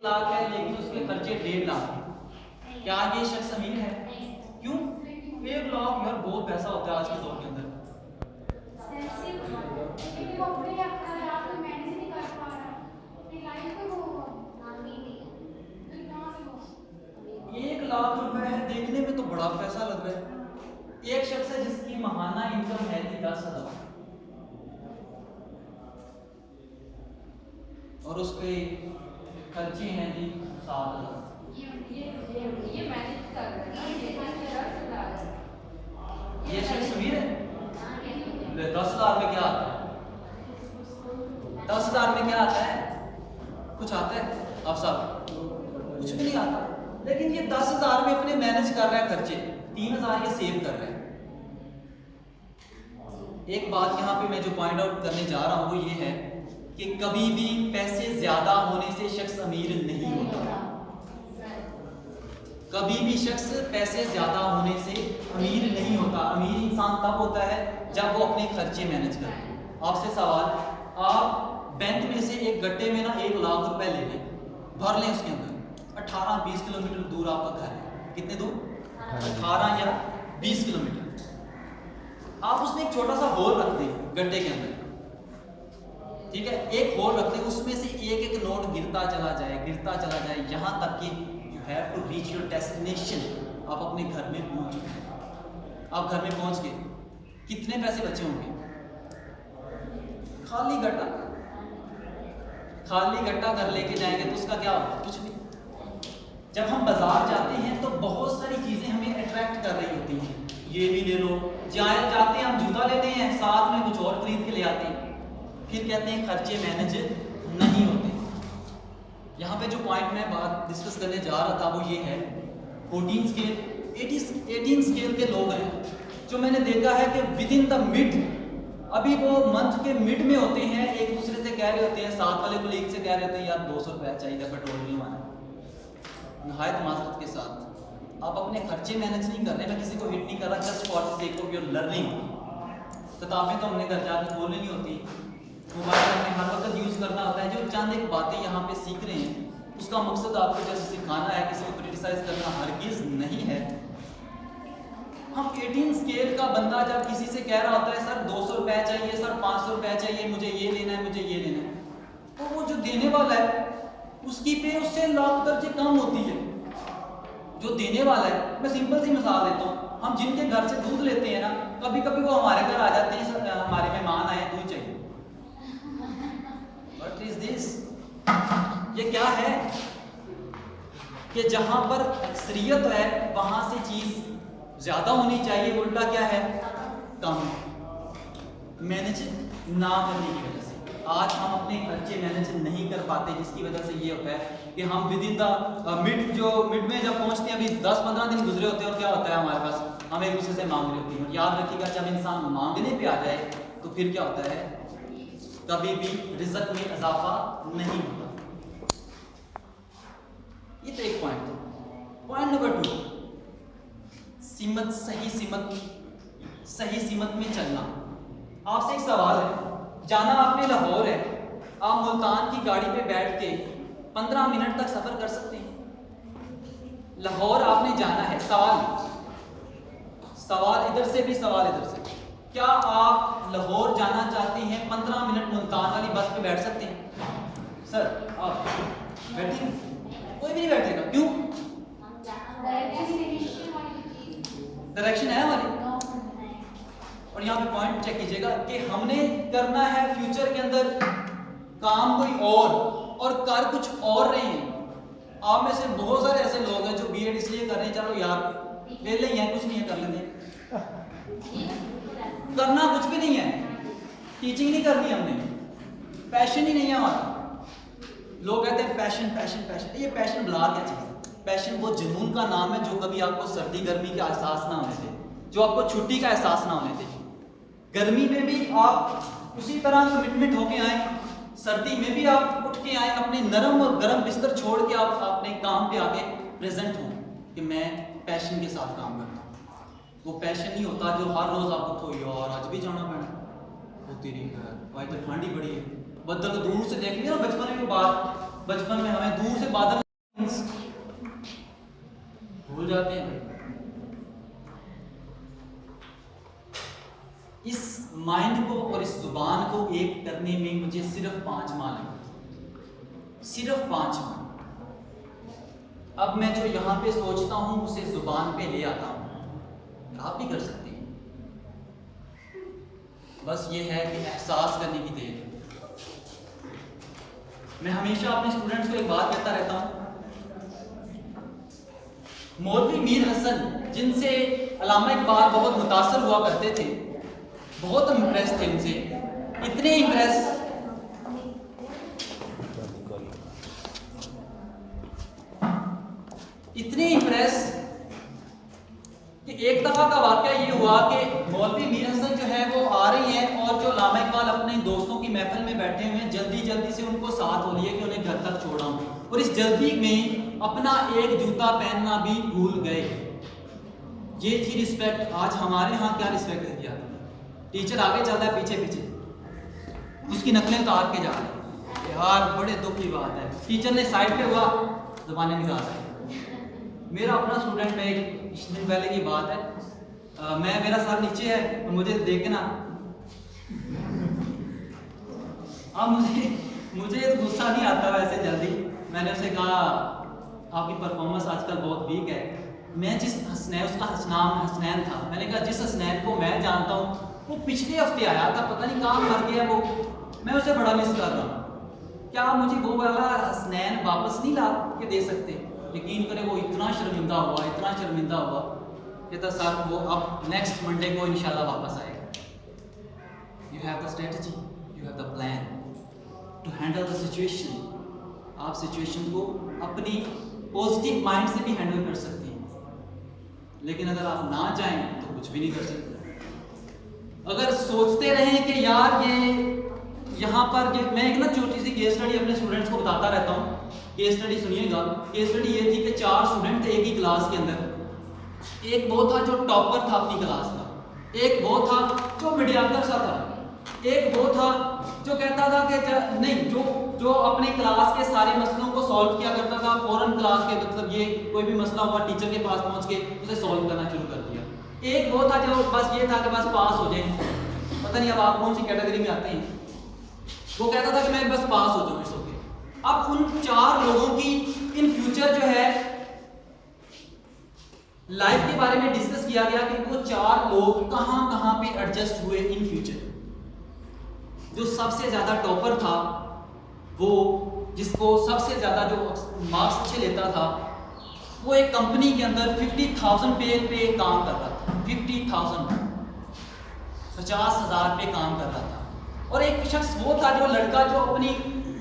लाख है लेकिन उसके खर्चे 1.5 लाख है, क्या ये शख्स अमीर है? क्यों? 1 लाख यार बहुत पैसा होता है आज के दौर के अंदर। 1 लाख रुपए है, देखने में तो बड़ा पैसा लग रहा है। एक शख्स है जिसकी माहाना इनकम है जी 10,000 और उसके खर्चे हैं जी 7,000। ये शख्स अमीर है? 10,000 में क्या आता है? 10,000 में क्या आता है? कुछ आता है आप साहब? कुछ भी नहीं आता। लेकिन ये 10,000 में अपने मैनेज कर रहा है खर्चे, 3,000 ये सेव कर रहा है। एक बात यहाँ पे मैं जो पॉइंट आउट करने जा रहा हूँ वो ये है कि कभी भी पैसे ज्यादा होने से शख्स अमीर नहीं होता। कभी भी शख्स पैसे ज्यादा होने से अमीर नहीं होता। अमीर इंसान तब होता है जब वो अपने खर्चे मैनेज करे। आपसे सवाल, आप बैंक में से एक गड्ढे में ना 1 लाख रुपए ले लें, भर लें, उसके अंदर 18-20 किलोमीटर दूर आपका घर है। कितने दूर? 18 या 20 किलोमीटर। आप उसमें एक छोटा सा होल रख दें गड्ढे के अंदर, ठीक है, एक होल रख दें, उसमें से एक एक नोट गिरता चला जाए यहाँ तक कि you have to reach your destination. आप अपने घर में पहुंच गए। आप घर में पहुंच गए, कितने पैसे बचे होंगे? खाली गट्टा घर लेके जाएंगे तो उसका क्या होगा? कुछ नहीं। जब हम बाजार जाते हैं तो बहुत सारी चीजें हमें अट्रैक्ट कर रही होती हैं। ये भी ले लो, जाते हैं हम जूता लेते हैं, साथ में कुछ और खरीद के ले आते हैं, फिर कहते हैं खर्चे मैनेज नहीं होते। यहाँ पे जो पॉइंट मैं बात डिस्कस करने जा रहा था वो ये है, 14 स्केल 18 स्केल के लोग हैं जो मैंने देखा है कि विद इन द मिड, अभी वो मंथ के मिड में होते हैं, एक दूसरे से कह रहे होते हैं, साथ वाले कोलीग से कह रहे होते हैं यार 200 रुपया चाहिए पेट्रोल नहीं माना। नहायत माजरत के साथ आप अपने खर्चे मैनेज नहीं कर रहे। मैं किसी को हिट नहीं कर रहा, just for the sake of your learning. किताबें तो हमने घर जाकर खोलनी नहीं होती, मोबाइल हमने हर वक्त यूज़ करना होता है। जो चंद एक बातें यहाँ पे सीख रहे हैं उसका मकसद आपको जैसे सिखाना है, किसी को क्रिटिसाइज करना हरगिज़ नहीं है। हम 18 स्केल का बंदा जब किसी से कह रहा होता है सर 200 रुपये चाहिए, सर 500 रुपये चाहिए, मुझे ये लेना है, मुझे ये लेना है, तो वो जो देने वाला है उसकी पे उससे लाख दर्जे कम होती है जो देने वाला है। मैं सिंपल सी मिसाल देता हूँ, हम जिनके घर से दूध लेते हैं ना, कभी कभी वो हमारे घर आ जाते हैं, सर हमारे मेहमान आए, दूध चाहिए। What is this? ये क्या है कि जहां पर अक्सरियत है वहां से चीज ज्यादा होनी चाहिए, उल्टा क्या है? कम। मैनेज ना करने की वजह से आज हम अपने खर्चे मैनेज नहीं कर पाते, जिसकी वजह से ये होता है कि हम विद इन द मिड में जब पहुंचते हैं, अभी 10-15 दिन गुजरे होते हैं और क्या होता है हमारे पास, हम एक दूसरे से मांग रहे होते हैं। याद रखिएगा जब इंसान मांगने पे आ जाए तो फिर क्या होता है, कभी भी रिज़्क़ में इजाफा नहीं होता। ये तो एक पॉइंट था। पॉइंट नंबर 2, सही सीमत में चलना। आपसे एक सवाल है, जाना आपने लाहौर है, आप मुल्तान की गाड़ी पे बैठ के 15 मिनट तक सफर कर सकते हैं। लाहौर आपने जाना है, सवाल इधर से भी, सवाल इधर से, क्या आप लाहौर जाना चाहते हैं? 15 मिनट मुल्तान वाली बस पे बैठ सकते हैं? सर आप बैठेंगे? कोई भी नहीं बैठेगा। क्यों? डायरेक्शन है हमारी। और यहाँ पे पॉइंट चेक कीजिएगा कि हमने करना है फ्यूचर के अंदर काम कोई और कर कुछ और रहे हैं। आप में से बहुत सारे ऐसे लोग हैं जो बीएड इसलिए कर रहे हैं, चलो यार वेले ही हैं, कुछ नहीं है, कर लेते हैं। करना कुछ भी नहीं है, टीचिंग नहीं करनी हमने, पैशन ही नहीं है हमारा। लोग कहते हैं पैशन पैशन पैशन, ये पैशन बुला क्या चीज़ है? पैशन वो जुनून का नाम है जो कभी आपको सर्दी गर्मी का एहसास ना होने दे, जो आपको छुट्टी का एहसास ना होने दे। गर्मी में भी आप उसी तरह कमिटमेंट होके आए, सर्दी में भी आप उठ के आए, अपने नरम और गर्म बिस्तर छोड़ के आप अपने काम पे आके प्रेजेंट हो कि मैं पैशन के साथ काम करता हूँ। वो पैशन नहीं होता जो हर रोज आपको तो यार आज भी जाना पैना, वो तेरी भाई तो ठंड ही बड़ी है, बदल तो दूर से देख लिया बचपन में बात, बचपन में हमें दूर से बादल भूल जाते हैं। इस माइंड को और इस जुबान को एक करने में मुझे सिर्फ 5 माह लगे, सिर्फ 5 माह। अब मैं जो यहाँ पे सोचता हूँ उसे जुबान पे ले आता हूँ। आप भी कर सकते हैं, बस ये है कि एहसास करने की देर है। मैं हमेशा अपने स्टूडेंट्स को एक बात कहता रहता हूँ, मौलवी मीर हसन जिनसे अल्लामा इकबाल बहुत मुतासर हुआ करते थे, बहुत इम्प्रेस थे उनसे, इतने इम्प्रेस कि एक दफा का वाकया ये हुआ कि मौलवी मीर हसन जो है वो आ रही हैं और जो अल्लामा इकबाल अपने दोस्तों की महफिल में बैठे हुए हैं, जल्दी जल्दी से उनको साथ हो लिए कि उन्हें घर तक छोड़ाऊं, और इस जल्दी में अपना एक जूता पहनना भी भूल गए। ये थी रिस्पेक्ट। आज हमारे यहाँ क्या रिस्पेक्ट है किया, टीचर आगे चल रहा है पीछे पीछे उसकी नकलें उतार के जा रहे हैं। यार बड़े दुख की बात है, टीचर ने साइड पे हुआ, ज़बानें निकाल रहे हैं। मेरा अपना स्टूडेंट में कुछ दिन पहले की बात है, मेरा सर नीचे है और मुझे देखना, अब मुझे गुस्सा नहीं आता वैसे जल्दी। मैंने उसे कहा आपकी परफॉर्मेंस आजकल बहुत वीक है। मैं जिस हसनैन, उसका नाम हसनैन था, मैंने कहा जिस हसनैन को मैं जानता हूँ वो पिछले हफ्ते आया था, पता नहीं कहाँ मर गया वो, मैं उसे बड़ा मिस कर रहा हूँ। क्या मुझे वो वाला हसनैन वापस नहीं ला के दे सकते? यकीन करें वो इतना शर्मिंदा हुआ, इतना शर्मिंदा हुआ, कहता सर वो अब नेक्स्ट मंडे को इंशाल्लाह वापस आएगा। You have the strategy, you have the plan to handle the situation. आप सिचुएशन को अपनी पॉजिटिव माइंड से भी हैंडल कर सकते हैं, लेकिन अगर आप ना चाहें तो कुछ भी नहीं कर सकते। अगर सोचते रहें कि यार ये यहाँ पर मैं एक ना छोटी सी केस स्टडी अपने स्टूडेंट्स को बताता रहता हूँ। केस स्टडी सुनिएगा। केस स्टडी ये थी कि 4 स्टूडेंट थे एक ही क्लास के अंदर। एक वो था जो टॉपर था अपनी क्लास का, एक वो था जो मीडियाकर सा था, एक वो था जो कहता था कि नहीं, जो अपने क्लास के सारे मसलों को सॉल्व किया करता था फौरन क्लास के, मतलब ये कोई भी मसला हुआ टीचर के पास पहुंच के उसे सॉल्व करना शुरू कर दिया। एक वो था जो बस ये था कि बस पास हो जाए, पता नहीं अब आप कौन सी कैटेगरी में आते हैं। वो कहता था कि मैं बस पास हो जाऊँ, इट्स ओके। अब उन 4 लोगों की इन फ्यूचर जो है लाइफ के बारे में डिस्कस किया गया कि वो 4 लोग कहां कहां पे एडजस्ट हुए इन फ्यूचर। जो सबसे ज्यादा टॉपर था, वो जिसको सबसे ज्यादा जो मार्क्स अच्छे लेता था, वो एक कंपनी के अंदर 50,000 पे काम कर रहा था। 50,000 50,000 पे काम कर रहा था। और एक शख्स वो था जो लड़का जो अपनी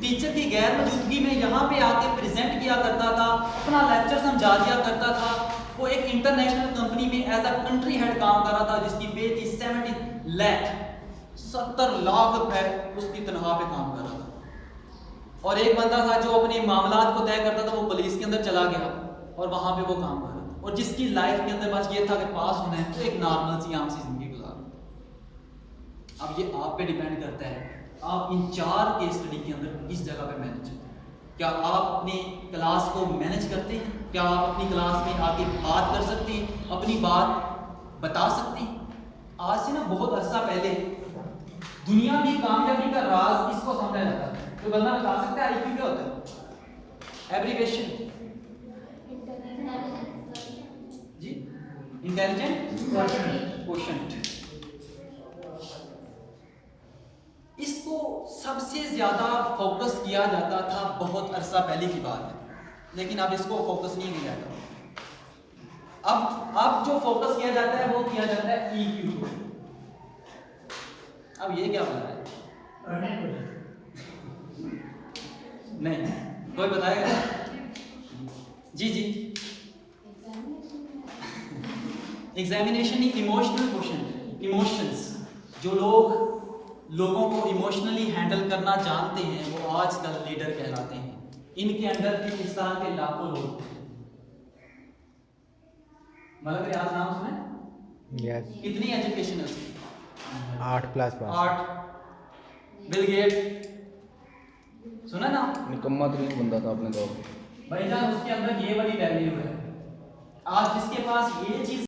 टीचर की गैर मौजूदगी में यहाँ पे आके प्रेजेंट किया करता था, अपना लेक्चर समझा दिया करता था। वो एक इंटरनेशनल कंपनी में एज अ कंट्री हेड काम कर रहा था, जिसकी पे थी 70 लाख, 70 लाख रुपए उसकी तनख्वाह पे काम कर रहा था। और एक बंदा था जो अपने मामलात को तय करता था, वो पुलिस के अंदर चला गया और वहां पे वो काम कर रहा था, और जिसकी लाइफ के अंदर बस ये था कि पास होना है तो एक नॉर्मल सी आम सी जिंदगी गुजारना। अब ये आप पे डिपेंड करता है, आप इन 4 केस स्टडी के अंदर इस जगह पे मैनेज करते हैं। क्या आप अपनी क्लास को मैनेज करते हैं? क्या आप अपनी क्लास में आके बात कर सकते हैं, अपनी बात बता सकते हैं? आज से ना बहुत अर्सा पहले दुनिया में कामयाबी का राज इसको समझा जाता है। तो बंदा बता सकता है आईक्यू क्या होता है? एब्रीविएशन जी, इंटेलिजेंट क्वोशंट। इसको सबसे ज्यादा फोकस किया जाता था, बहुत अरसा पहले की बात है, लेकिन अब इसको फोकस नहीं किया जाता। अब जो फोकस किया जाता है वो किया जाता है EQ। अब ये क्या बन रहा है? नहीं, कोई बताएगा? जी जी, एग्जामिनेशन ही इमोशनल क्वेश्चन। इमोशंस, जो लोगों को इमोशनली हैंडल करना जानते हैं वो आजकल लीडर कहलाते हैं। इनके अंदर भी इस तरह के लाखों लोग हैं। मतलब रियाज नाम सुने? यस। कितनी एजुकेशन है उसकी? 8+5। 8। बिल गेट सुना ना? निकम्मा तरीन बंदा था अपने दौर में। भाईजान उसके अंदर ये वाली वैल्यू है। आज जिसके पास ये चीज